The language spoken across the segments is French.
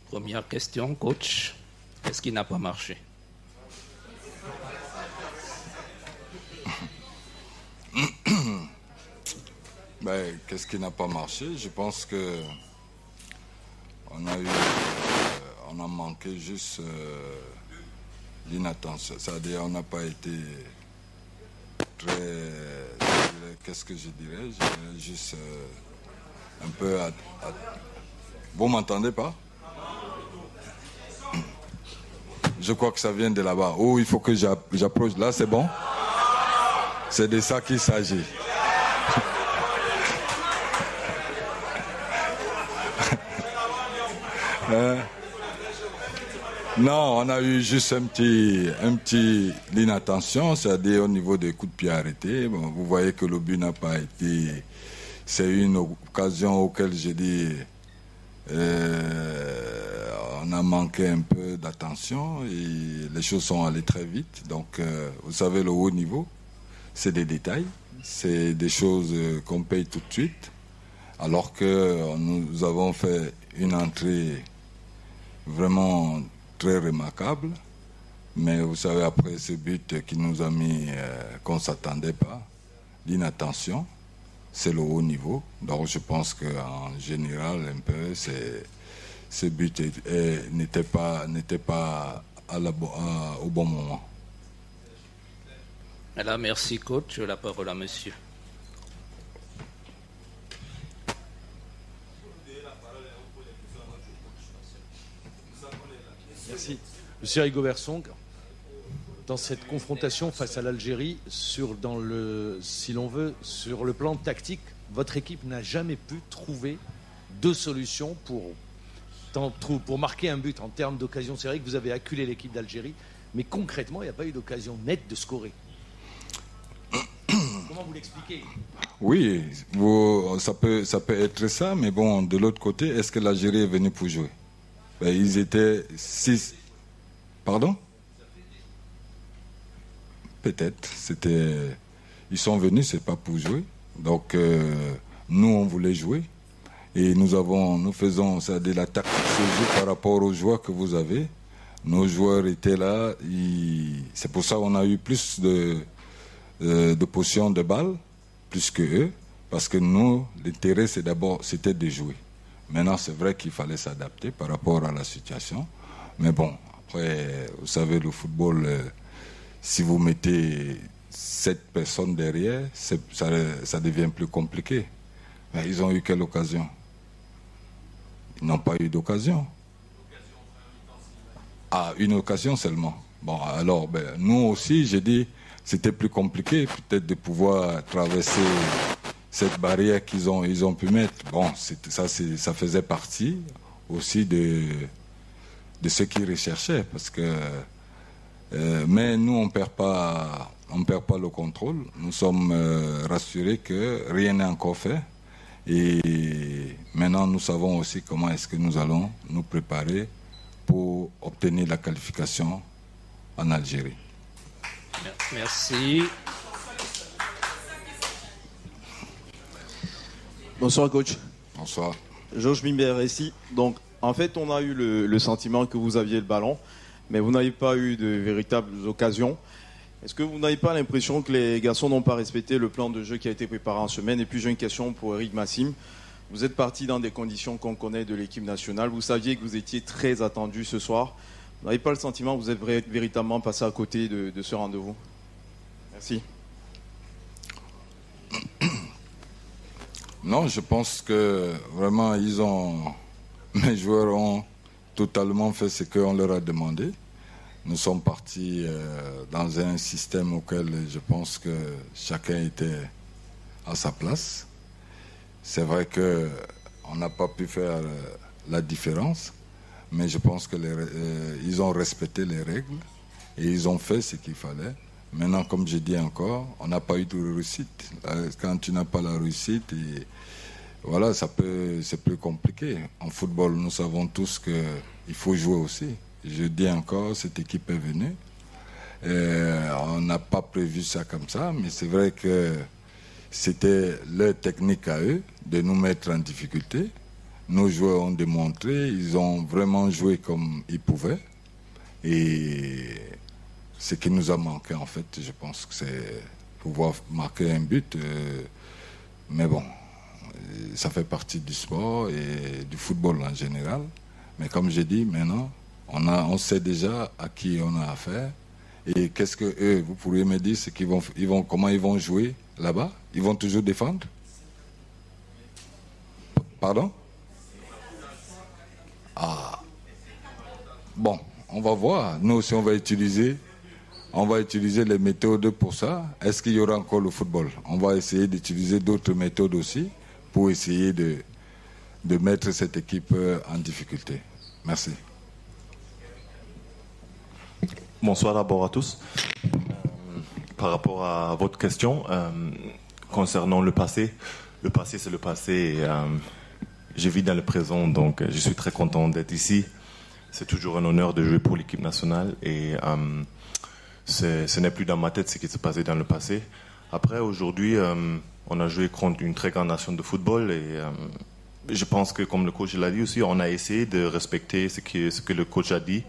Première question, coach. Qu'est-ce qui n'a pas marché? Qu'est-ce qui n'a pas marché? Je pense que on a manqué juste l'inattention. C'est-à-dire on n'a pas été très... Qu'est-ce que je dirais? Je dirais juste un peu... Vous m'entendez pas? Je crois que ça vient de là-bas. Oh, il faut que j'approche. Là, c'est bon? C'est de ça qu'il s'agit. Non, on a eu juste un petit l'inattention, c'est-à-dire au niveau des coups de pied arrêtés. Bon, vous voyez que le but n'a pas été... C'est une occasion auquel j'ai dit... on a manqué un peu d'attention et les choses sont allées très vite. Donc, vous savez, le haut niveau, c'est des détails. C'est des choses qu'on paye tout de suite. Alors que nous avons fait une entrée vraiment très remarquable. Mais vous savez, après ce but qui nous a mis, qu'on ne s'attendait pas, l'inattention, c'est le haut niveau. Donc je pense qu'en général, un peu, ce but n'était pas au bon moment. Alors, merci coach. La parole à monsieur. Merci. Monsieur Rigobertson, dans cette confrontation face à l'Algérie, si l'on veut, sur le plan tactique, votre équipe n'a jamais pu trouver de solution pour marquer un but en termes d'occasion. C'est vrai que vous avez acculé l'équipe d'Algérie, mais concrètement, il n'y a pas eu d'occasion nette de scorer. Comment vous l'expliquez? Oui, ça peut être ça, mais bon, de l'autre côté, est-ce que l'Algérie est venue pour jouer? Ils étaient 6. Pardon? Peut-être. Ils sont venus, c'est pas pour jouer. Donc, nous, on voulait jouer. Et nous faisons ça de la tactique par rapport aux joueurs que vous avez. Nos joueurs étaient là. C'est pour ça qu'on a eu plus de possession de balles, plus que eux. Parce que nous, l'intérêt, c'était de jouer. Maintenant, c'est vrai qu'il fallait s'adapter par rapport à la situation. Mais bon, après, vous savez, le football, si vous mettez 7 personnes derrière, ça devient plus compliqué. Mais ils ont eu quelle occasion? Ils n'ont pas eu d'occasion. Ah, une occasion seulement. Bon, alors, nous aussi, j'ai dit, c'était plus compliqué peut-être de pouvoir traverser cette barrière qu'ils ont pu mettre. Bon, ça faisait partie aussi de ce qu'ils recherchaient, parce que mais nous on perd pas le contrôle. Nous sommes rassurés que rien n'est encore fait, et maintenant nous savons aussi comment est-ce que nous allons nous préparer pour obtenir la qualification en Algérie. Merci. Bonsoir coach. Bonsoir. Georges Mimber ici. Donc en fait on a eu le sentiment que vous aviez le ballon, mais vous n'avez pas eu de véritables occasions. Est-ce que vous n'avez pas l'impression que les garçons n'ont pas respecté le plan de jeu qui a été préparé en semaine? Et puis j'ai une question pour Eric Massim. Vous êtes parti dans des conditions qu'on connaît de l'équipe nationale. Vous saviez que vous étiez très attendu ce soir. Vous n'avez pas le sentiment que vous êtes véritablement passé à côté de ce rendez-vous? Merci. Non, je pense que vraiment mes joueurs ont totalement fait ce qu'on leur a demandé. Nous sommes partis dans un système auquel je pense que chacun était à sa place. C'est vrai qu'on n'a pas pu faire la différence, mais je pense qu'ils ont respecté les règles et ils ont fait ce qu'il fallait. Maintenant, comme je dis encore, on n'a pas eu de réussite. Quand tu n'as pas la réussite, voilà, c'est plus compliqué. En football, nous savons tous qu'il faut jouer aussi. Je dis encore, cette équipe est venue. On n'a pas prévu ça comme ça, mais c'est vrai que c'était leur technique à eux de nous mettre en difficulté. nos joueurs ont démontré, ils ont vraiment joué comme ils pouvaient. Et ce qui nous a manqué, en fait, je pense que c'est pouvoir marquer un but. Mais bon, ça fait partie du sport et du football en général. Mais comme j'ai dit, maintenant, on sait déjà à qui on a affaire. Et qu'est-ce que eux, vous pourriez me dire, c'est comment ils vont jouer là-bas? Ils vont toujours défendre? Pardon? Ah. Bon, on va voir. Nous aussi, on va utiliser les méthodes pour ça. Est-ce qu'il y aura encore le football? On va essayer d'utiliser d'autres méthodes aussi pour essayer de mettre cette équipe en difficulté. Merci. Bonsoir d'abord à tous. Par rapport à votre question concernant le passé c'est le passé. Et, je vis dans le présent, donc je suis très content d'être ici. C'est toujours un honneur de jouer pour l'équipe nationale et ce n'est plus dans ma tête ce qui s'est passé dans le passé. Après, aujourd'hui, on a joué contre une très grande nation de football et je pense que, comme le coach l'a dit aussi, on a essayé de respecter ce que le coach a dit.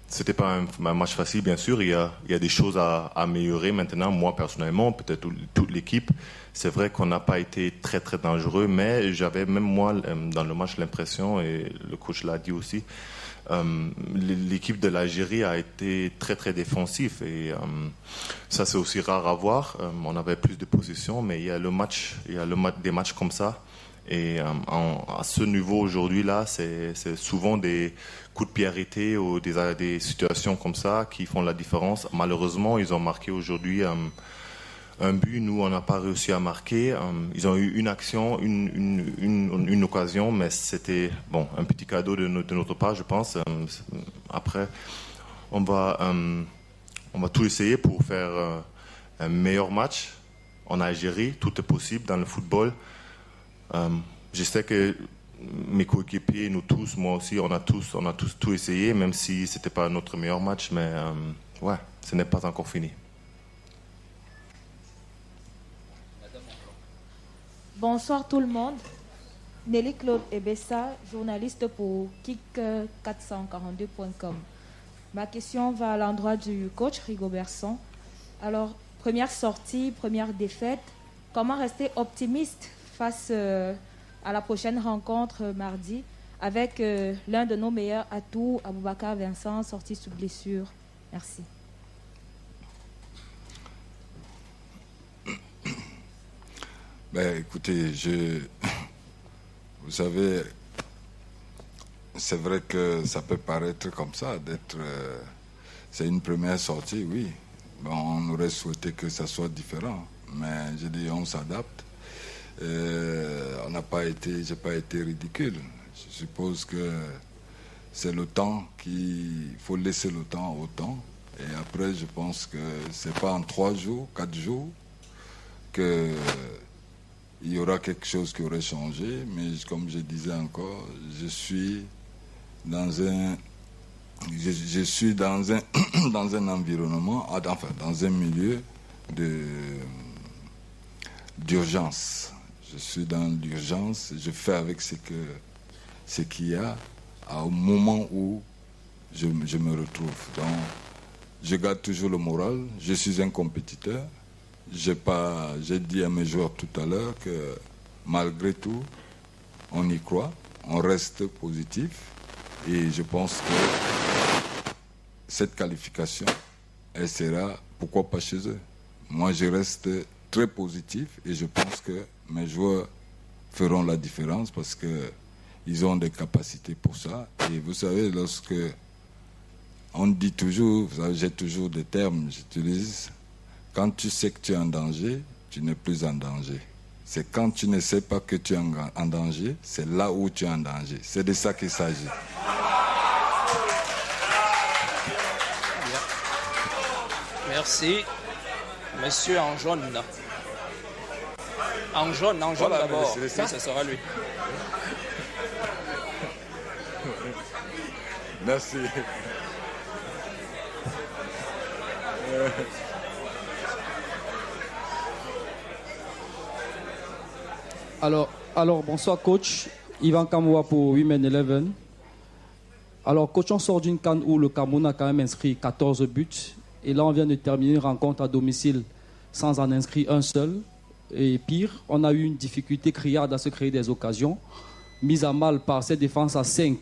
C'était pas un match facile, bien sûr. Il y a des choses à améliorer maintenant. Moi, personnellement, peut-être toute l'équipe. C'est vrai qu'on n'a pas été très, très dangereux, mais j'avais même moi, dans le match, l'impression, et le coach l'a dit aussi, l'équipe de l'Algérie a été très, très défensif. Et ça, c'est aussi rare à voir. On avait plus de possession, mais il y a des matchs comme ça. Et à ce niveau aujourd'hui là, c'est souvent des coups de pied arrêtés ou des situations comme ça qui font la différence. Malheureusement, ils ont marqué aujourd'hui un but. Nous, on n'a pas réussi à marquer. Ils ont eu une action, une occasion, mais c'était bon, un petit cadeau de notre part, je pense. Après, on va tout essayer pour faire un meilleur match en Algérie. Tout est possible dans le football. Je sais que mes coéquipiers, nous tous, moi aussi, on a tous tout essayé, même si c'était pas notre meilleur match, mais ouais, ce n'est pas encore fini. Bonsoir tout le monde. Nelly Claude Ebessa, journaliste pour kick442.com. Ma question va à l'endroit du coach Rigobertson. Alors, première sortie, première défaite. Comment rester optimiste face à la prochaine rencontre mardi avec l'un de nos meilleurs atouts, Aboubacar Vincent, sorti sous blessure? Merci. Ben, écoutez, vous savez, c'est vrai que ça peut paraître comme ça, c'est une première sortie, oui. Bon, on aurait souhaité que ça soit différent, mais je dis, on s'adapte. J'ai pas été ridicule. Je suppose que c'est le temps il faut laisser le temps au temps. Et après, je pense que c'est pas en 3 jours, 4 jours que il y aura quelque chose qui aurait changé. Mais comme je disais encore, je suis dans un dans un environnement, enfin dans un milieu d'urgence. Je suis dans l'urgence, je fais avec ce qu'il y a au moment où je me retrouve. Donc, je garde toujours le moral, je suis un compétiteur. J'ai dit à mes joueurs tout à l'heure que malgré tout, on y croit, on reste positif et je pense que cette qualification, elle sera, pourquoi pas chez eux. Moi, je reste très positif et je pense que mes joueurs feront la différence parce qu'ils ont des capacités pour ça. Et vous savez, lorsque on dit toujours, vous savez, j'ai toujours des termes, j'utilise, quand tu sais que tu es en danger, tu n'es plus en danger. C'est quand tu ne sais pas que tu es en danger, c'est là où tu es en danger. C'est de ça qu'il s'agit. Merci. Monsieur en jaune. En jaune voilà, d'abord. Oui, ça sera lui. Merci. Alors, bonsoir coach. Ivan Kamoua pour Women 11. Alors, coach, on sort d'une CAN où le Cameroun a quand même inscrit 14 buts. Et là, on vient de terminer une rencontre à domicile sans en inscrire un seul. Et pire, on a eu une difficulté criarde à se créer des occasions, mise à mal par cette défense à 5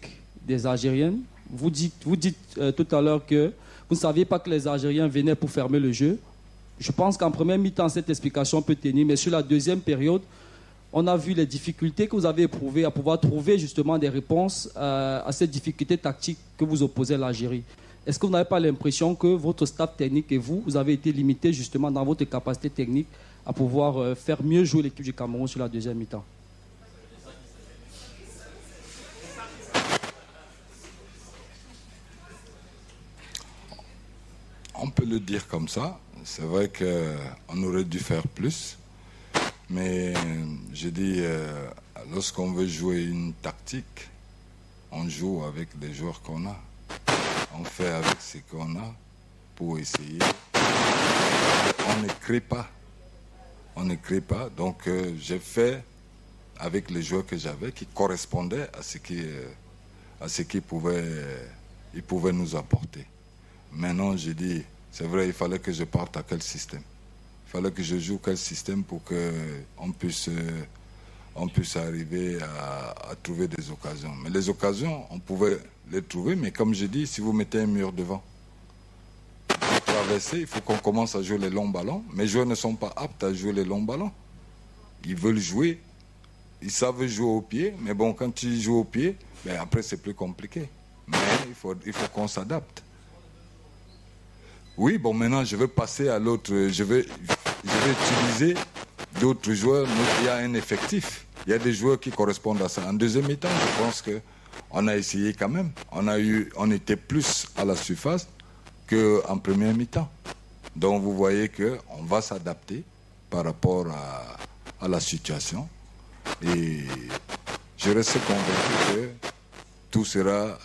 des Algériennes. Vous dites tout à l'heure que vous ne saviez pas que les Algériens venaient pour fermer le jeu. Je pense qu'en première mi-temps, cette explication peut tenir. Mais sur la deuxième période, on a vu les difficultés que vous avez éprouvées à pouvoir trouver justement des réponses à cette difficulté tactique que vous opposez à l'Algérie. Est-ce que vous n'avez pas l'impression que votre staff technique et vous avez été limités justement dans votre capacité technique à pouvoir faire mieux jouer l'équipe du Cameroun sur la deuxième mi-temps? On peut le dire comme ça. C'est vrai qu'on aurait dû faire plus. Mais je dis, lorsqu'on veut jouer une tactique, on joue avec les joueurs qu'on a. On fait avec ce qu'on a pour essayer. On ne crée pas. On ne crée pas. Donc j'ai fait avec les joueurs que j'avais qui correspondaient à ce qu'ils pouvaient nous apporter. Maintenant, je dis, c'est vrai, il fallait que je parte à quel système? Il fallait que je joue quel système pour qu'on puisse arriver à trouver des occasions. Mais les occasions, on pouvait les trouver, mais comme je dis, si vous mettez un mur devant, pour traverser, il faut qu'on commence à jouer les longs ballons. Mes joueurs ne sont pas aptes à jouer les longs ballons. Ils veulent jouer, ils savent jouer au pied, mais bon, quand ils jouent au pied, ben après c'est plus compliqué. Mais il faut qu'on s'adapte. Oui, bon, maintenant je vais passer à l'autre. Je vais utiliser d'autres joueurs. Il y a un effectif. Il y a des joueurs qui correspondent à ça. En deuxième mi-temps, je pense qu'on a essayé quand même. On était plus à la surface qu'en première mi-temps. Donc vous voyez qu'on va s'adapter par rapport à la situation. Et je reste convaincu que tout sera...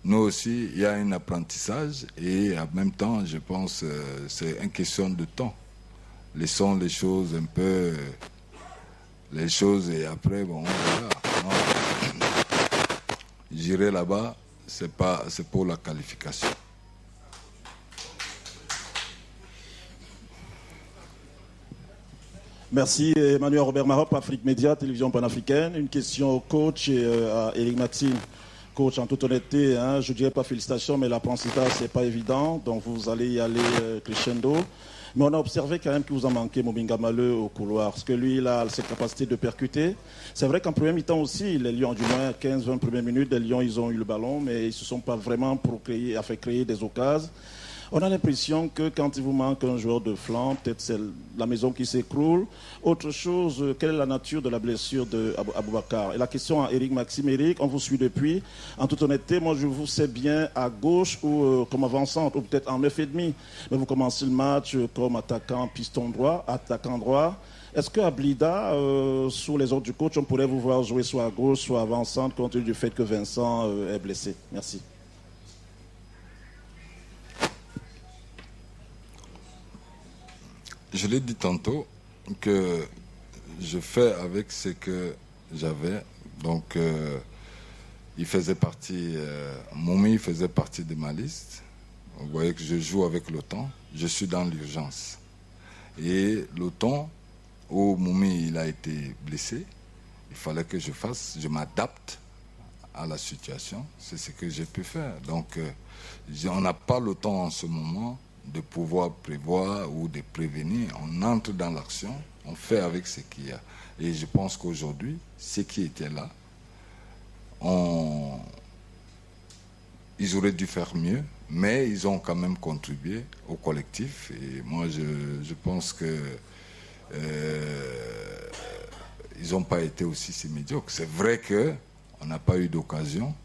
Nous aussi, il y a un apprentissage et en même temps, je pense que c'est une question de temps. Laissons les choses un peu... Les choses et après, bon, voilà. J'irai là-bas, c'est pour la qualification. Merci Emmanuel Robert Marop, Afrique Média, télévision panafricaine. Une question au coach et à Éric Maxime. Coach, en toute honnêteté, je ne dirais pas félicitations, mais l'apprentissage, ce n'est pas évident. Donc, vous allez y aller crescendo. Mais on a observé quand même que vous en manquez, Mobinga Maleu, au couloir. Parce que lui, il a cette capacité de percuter. C'est vrai qu'en premier mi-temps aussi, les Lions, du moins 15-20 premières minutes, les Lions, ils ont eu le ballon, mais ils ne se sont pas vraiment fait créer des occasions. On a l'impression que quand il vous manque un joueur de flanc, peut-être c'est la maison qui s'écroule. Autre chose, quelle est la nature de la blessure d'Aboubacar? Et la question à Éric Maxime. Éric, on vous suit depuis. En toute honnêteté, moi je vous sais bien à gauche ou comme avant-centre, ou peut-être en 9,5. Mais vous commencez le match comme attaquant piston droit, attaquant droit. Est-ce qu'à Blida, sous les ordres du coach, on pourrait vous voir jouer soit à gauche, soit avant-centre, compte tenu du fait que Vincent est blessé? Merci. Je l'ai dit tantôt que je fais avec ce que j'avais. Donc, il faisait partie, Moumi faisait partie de ma liste. Vous voyez que je joue avec le temps. Je suis dans l'urgence. Et le temps où Moumi il a été blessé, il fallait que je m'adapte à la situation. C'est ce que j'ai pu faire. Donc, on n'a pas le temps en ce moment de pouvoir prévoir ou de prévenir. On entre dans l'action, on fait avec ce qu'il y a. Et je pense qu'aujourd'hui, ceux qui étaient là, ils auraient dû faire mieux, mais ils ont quand même contribué au collectif. Et moi, je pense que ils n'ont pas été aussi si médiocres. C'est vrai qu'on n'a pas eu d'occasion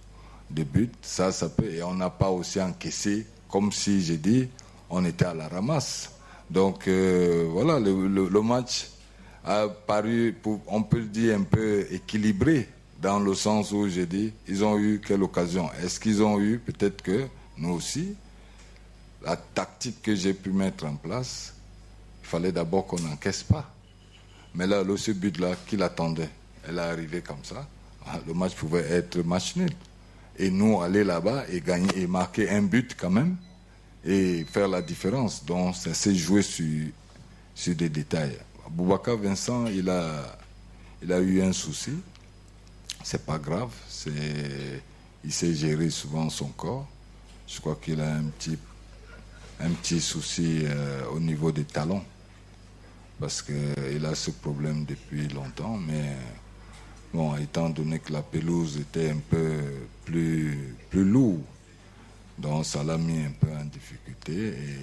de but, ça peut, et on n'a pas aussi encaissé, comme si j'ai dit, on était à la ramasse. Donc voilà, le match a paru, on peut le dire, un peu équilibré, dans le sens où j'ai dit, ils ont eu quelle occasion? Est-ce qu'ils ont eu, peut-être que nous aussi, la tactique que j'ai pu mettre en place, il fallait d'abord qu'on n'encaisse pas. Mais là, ce but-là, qui l'attendait, elle est arrivée comme ça. le match pouvait être match nul. Et nous, aller là-bas et gagner et marquer un but quand même et faire la différence. Donc, ça s'est joué sur des détails. Boubacar Vincent, il a eu un souci. C'est pas grave. Il sait gérer souvent son corps. Je crois qu'il a un petit souci au niveau des talons. Parce qu'il a ce problème depuis longtemps. Mais bon, étant donné que la pelouse était un peu plus lourde, donc ça l'a mis un peu en difficulté. Et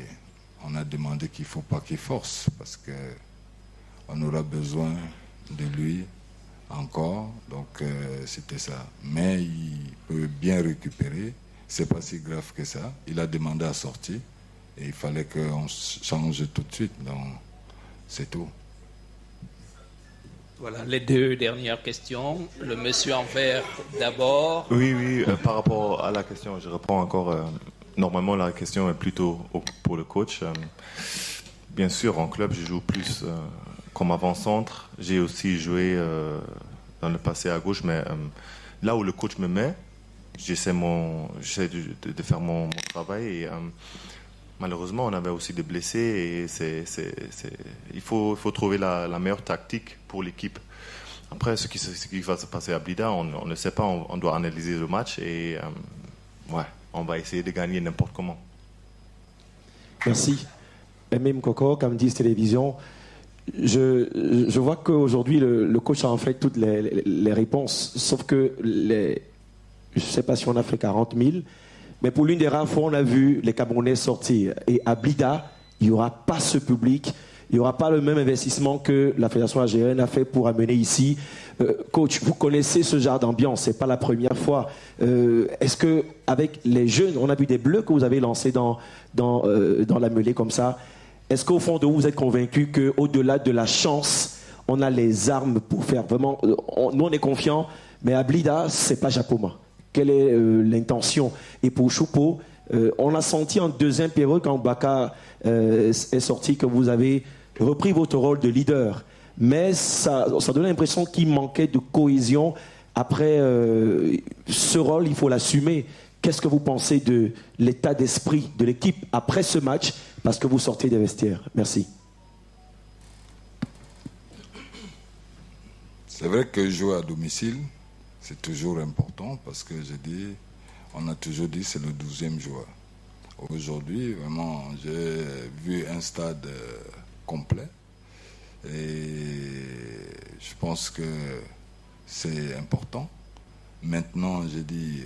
on a demandé qu'il ne faut pas qu'il force. Parce qu'on aura besoin de lui encore, donc c'était ça. Mais il peut bien récupérer, c'est pas si grave que ça. Il a demandé à sortir et il fallait qu'on change tout de suite, donc c'est tout. Voilà les deux dernières questions. Le monsieur en vert d'abord. Oui, par rapport à la question, je réponds encore. Normalement, la question est plutôt pour le coach. Bien sûr, en club, je joue plus comme avant-centre. J'ai aussi joué dans le passé à gauche, mais là où le coach me met, j'essaie de faire mon travail. Et malheureusement, on avait aussi des blessés et il faut trouver la meilleure tactique pour l'équipe. Après, ce qui va se passer à Blida, on ne sait pas. On doit analyser le match et on va essayer de gagner n'importe comment. Merci. Même Coco, comme dit Télévision, je vois qu'aujourd'hui, le coach a en fait toutes les réponses, sauf que je ne sais pas si on a fait 40 000, mais pour l'une des rares fois, on a vu les Camerounais sortir. Et à Blida, il n'y aura pas ce public, il n'y aura pas le même investissement que la Fédération algérienne a fait pour amener ici. Coach, vous connaissez ce genre d'ambiance, ce n'est pas la première fois. Est-ce qu'avec les jeunes, on a vu des bleus que vous avez lancés dans la mêlée comme ça, est-ce qu'au fond de vous, vous êtes convaincu qu'au-delà de la chance, on a les armes pour faire vraiment... nous, on est confiants, mais à Blida, ce n'est pas Japoma. Quelle est l'intention? Et pour Choupo, on a senti en deuxième période, quand Baka est sorti, que vous avez repris votre rôle de leader. Mais ça donnait l'impression qu'il manquait de cohésion. Après ce rôle, il faut l'assumer. Qu'est-ce que vous pensez de l'état d'esprit de l'équipe après ce match, parce que vous sortez des vestiaires? Merci. C'est vrai que jouer à domicile, c'est toujours important parce que on a toujours dit c'est le 12e joueur. Aujourd'hui, vraiment, j'ai vu un stade complet et je pense que c'est important. Maintenant, j'ai dit, il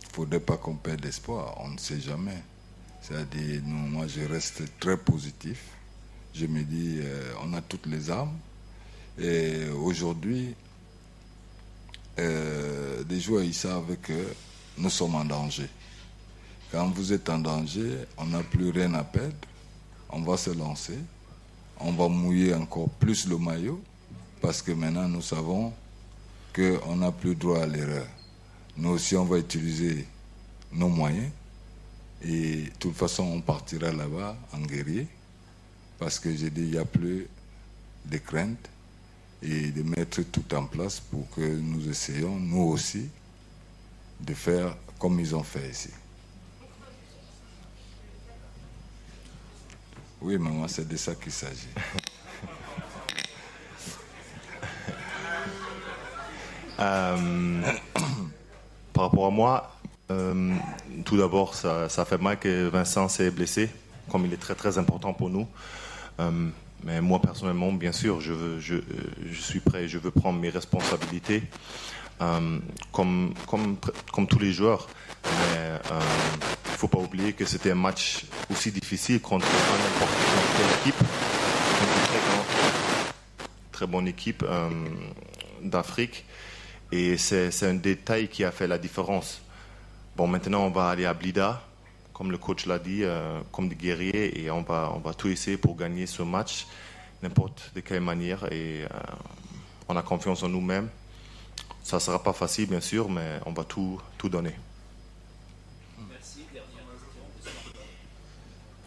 ne faudrait pas qu'on perde d'espoir, on ne sait jamais. C'est-à-dire, moi, je reste très positif. Je me dis, on a toutes les armes. Et aujourd'hui, des joueurs, ils savent que nous sommes en danger. Quand vous êtes en danger, on n'a plus rien à perdre. On va se lancer. On va mouiller encore plus le maillot parce que maintenant, nous savons qu'on n'a plus droit à l'erreur. Nous aussi, on va utiliser nos moyens. Et de toute façon, on partira là-bas en guerrier parce que j'ai dit, il n'y a plus de crainte et de mettre tout en place pour que nous essayions, nous aussi, de faire comme ils ont fait ici. Oui, maman, c'est de ça qu'il s'agit. Par rapport à moi, tout d'abord, ça fait mal que Vincent s'est blessé, comme il est très très important pour nous. Mais moi personnellement, bien sûr, je suis prêt, je veux prendre mes responsabilités, comme tous les joueurs. Mais il ne faut pas oublier que c'était un match aussi difficile contre n'importe quelle équipe, une très bonne équipe d'Afrique. Et c'est un détail qui a fait la différence. Bon, maintenant, on va aller à Blida, comme le coach l'a dit, comme des guerriers, et on va tout essayer pour gagner ce match, n'importe de quelle manière. Et on a confiance en nous-mêmes. Ça ne sera pas facile, bien sûr, mais on va tout donner. Merci.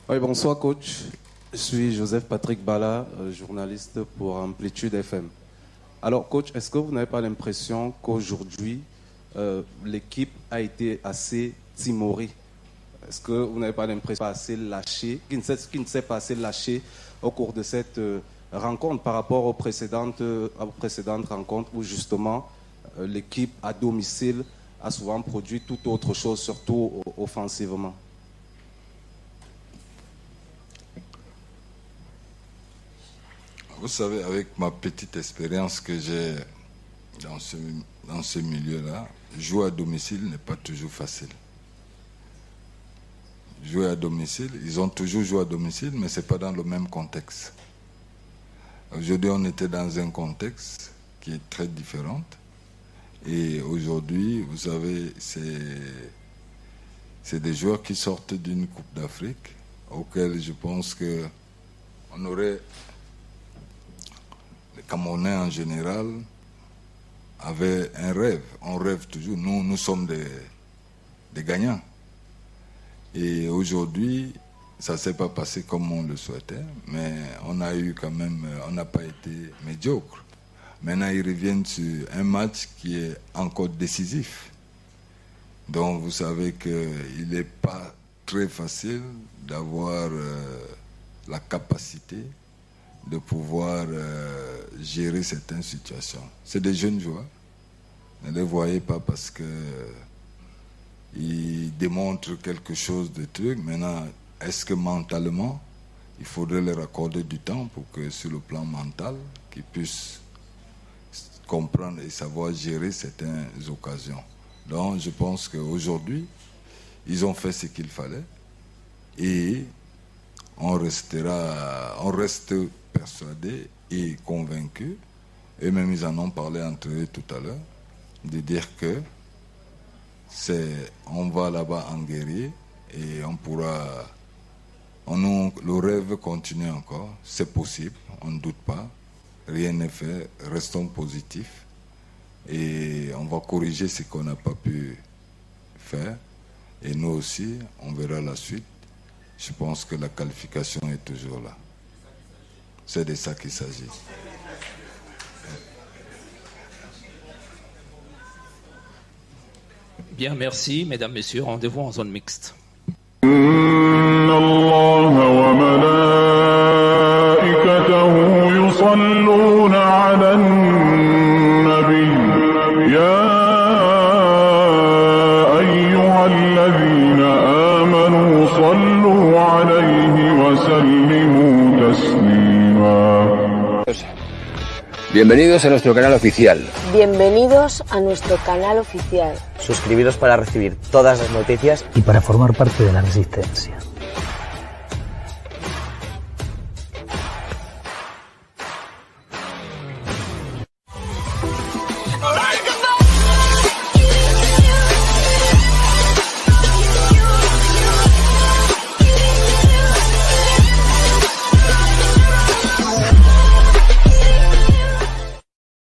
Oui, bonsoir, coach. Je suis Joseph Patrick Bala, journaliste pour Amplitude FM. Alors, coach, est-ce que vous n'avez pas l'impression qu'aujourd'hui, l'équipe a été assez timorée? Est-ce que vous n'avez pas l'impression assez lâché, qui ne s'est pas assez lâché au cours de cette rencontre par rapport aux précédentes rencontres où justement l'équipe à domicile a souvent produit tout autre chose, surtout offensivement? Vous savez, avec ma petite expérience que j'ai dans ce milieu-là, jouer à domicile n'est pas toujours facile. Jouer à domicile, ils ont toujours joué à domicile, mais ce n'est pas dans le même contexte. Aujourd'hui, on était dans un contexte qui est très différent. Et aujourd'hui, vous savez, c'est des joueurs qui sortent d'une Coupe d'Afrique, auxquels je pense qu'on aurait... Les Camerounais en général avaient un rêve. On rêve toujours. Nous sommes des gagnants. Et aujourd'hui, ça ne s'est pas passé comme on le souhaitait, mais on a eu quand même, on n'a pas été médiocre. Maintenant, ils reviennent sur un match qui est encore décisif. Donc, vous savez qu'il n'est pas très facile d'avoir la capacité de pouvoir gérer certaines situations. C'est des jeunes joueurs. Ne les voyez pas parce qu'ils démontrent quelque chose de truc. Maintenant, est-ce que mentalement, il faudrait leur accorder du temps pour que sur le plan mental, qu'ils puissent comprendre et savoir gérer certaines occasions. Donc, je pense qu'aujourd'hui, ils ont fait ce qu'il fallait et on reste persuadés et convaincus, et même ils en ont parlé entre eux tout à l'heure, de dire que on va là-bas en guerrier et on pourra... le rêve continue encore, c'est possible, on ne doute pas, rien n'est fait, restons positifs et on va corriger ce qu'on n'a pas pu faire et nous aussi, on verra la suite. Je pense que la qualification est toujours là. C'est de ça qu'il s'agit. Bien, merci. Mesdames, Messieurs, rendez-vous en zone mixte. Bienvenidos a nuestro canal oficial. Bienvenidos a nuestro canal oficial. Suscribiros para recibir todas las noticias y para formar parte de la Resistencia.